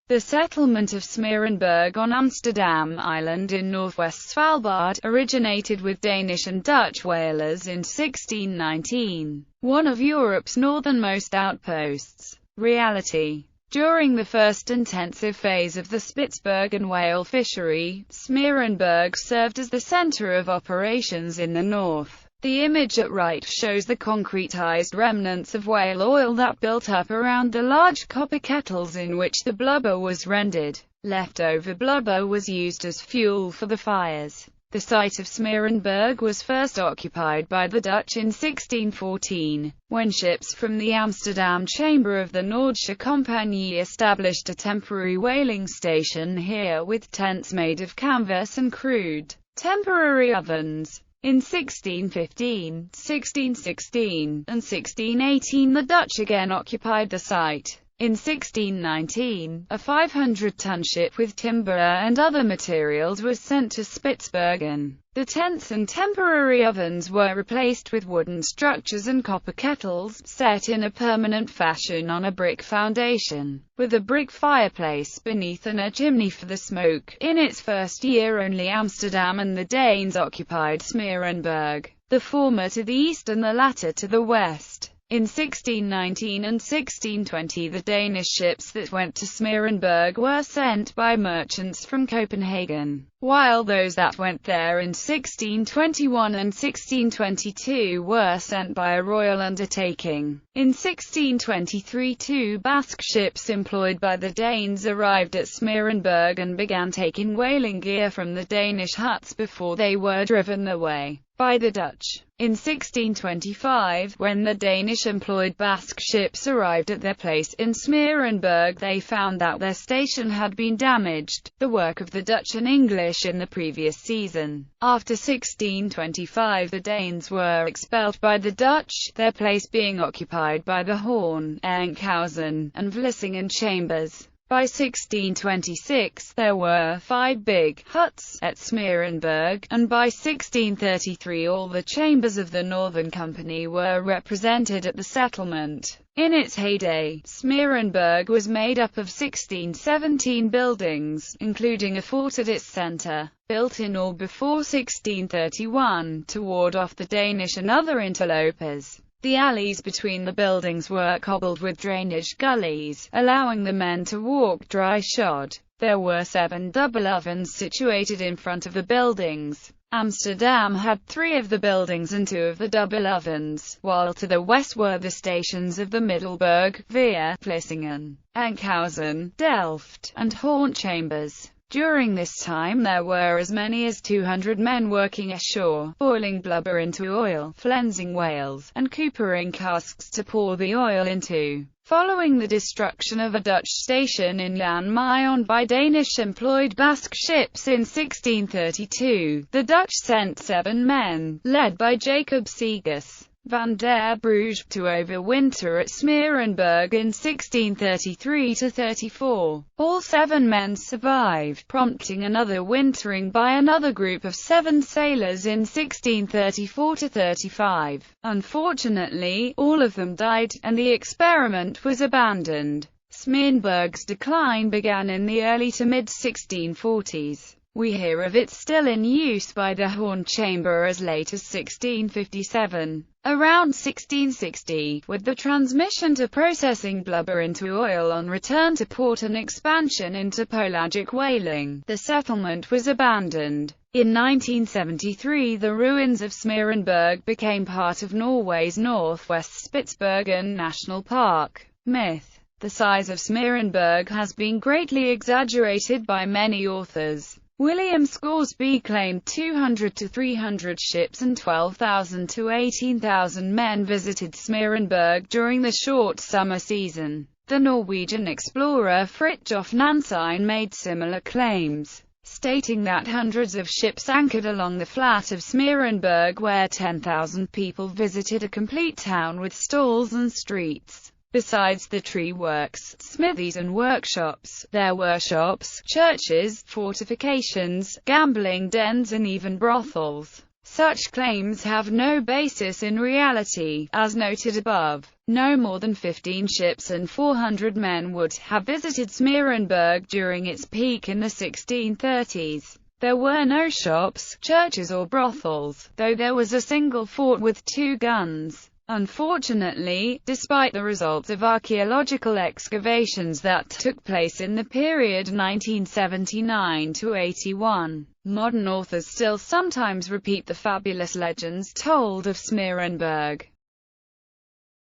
The settlement of Smeerenburg on Amsterdam Island in northwest Svalbard originated with Danish and Dutch whalers in 1619, one of Europe's northernmost outposts. Reality. During the first intensive phase of the Spitsbergen whale fishery, Smeerenburg served as the center of operations in the north. The image at right shows the concretized remnants of whale oil that built up around the large copper kettles in which the blubber was rendered. Leftover blubber was used as fuel for the fires. The site of Smeerenburg was first occupied by the Dutch in 1614, when ships from the Amsterdam chamber of the Noordsche Compagnie established a temporary whaling station here with tents made of canvas and crude, temporary ovens. In 1615, 1616, and 1618 the Dutch again occupied the site. In 1619, a 500-ton ship with timber and other materials was sent to Spitsbergen. The tents and temporary ovens were replaced with wooden structures and copper kettles, set in a permanent fashion on a brick foundation, with a brick fireplace beneath and a chimney for the smoke. In its first year only Amsterdam and the Danes occupied Smeerenburg, the former to the east and the latter to the west. In 1619 and 1620 the Danish ships that went to Smeerenburg were sent by merchants from Copenhagen, while those that went there in 1621 and 1622 were sent by a royal undertaking. In 1623 two Basque ships employed by the Danes arrived at Smeerenburg and began taking whaling gear from the Danish huts before they were driven away by the Dutch. In 1625, when the Danish-employed Basque ships arrived at their place in Smeerenburg, they found that their station had been damaged, the work of the Dutch and English in the previous season. After 1625 the Danes were expelled by the Dutch, their place being occupied by the Horn, Enkhuizen, and Vlissingen chambers. By 1626, there were 5 big huts at Smeerenburg, and by 1633 all the chambers of the Northern Company were represented at the settlement. In its heyday, Smeerenburg was made up of 17 buildings, including a fort at its center, built in or before 1631, to ward off the Danish and other interlopers. The alleys between the buildings were cobbled with drainage gullies, allowing the men to walk dry-shod. There were 7 double ovens situated in front of the buildings. Amsterdam had 3 of the buildings and 2 of the double ovens, while to the west were the stations of the Middelburg, Veer, Vlissingen, Enkhuizen, Delft, and Horn chambers. During this time there were as many as 200 men working ashore, boiling blubber into oil, flensing whales, and coopering casks to pour the oil into. Following the destruction of a Dutch station in Jan Mayen by Danish-employed Basque ships in 1632, the Dutch sent 7 men, led by Jacob Segus van der Bruges, to overwinter at Smeerenburg in 1633–34. All 7 men survived, prompting another wintering by another group of 7 sailors in 1634–35. Unfortunately, all of them died, and the experiment was abandoned. Smeerenburg's decline began in the early to mid-1640s. We hear of it still in use by the Horn chamber as late as 1657. Around 1660, with the transmission to processing blubber into oil on return to port and expansion into pelagic whaling, the settlement was abandoned. In 1973 the ruins of Smeerenburg became part of Norway's Northwest Spitsbergen National Park. Myth. The size of Smeerenburg has been greatly exaggerated by many authors. William Scoresby claimed 200 to 300 ships and 12,000 to 18,000 men visited Smeerenburg during the short summer season. The Norwegian explorer Fridtjof Nansen made similar claims, stating that hundreds of ships anchored along the flat of Smeerenburg where 10,000 people visited a complete town with stalls and streets. Besides the tree works, smithies and workshops, there were shops, churches, fortifications, gambling dens and even brothels. Such claims have no basis in reality. As noted above, no more than 15 ships and 400 men would have visited Smeerenburg during its peak in the 1630s. There were no shops, churches or brothels, though there was a single fort with 2 guns. Unfortunately, despite the results of archaeological excavations that took place in the period 1979 to 81, modern authors still sometimes repeat the fabulous legends told of Smeerenburg.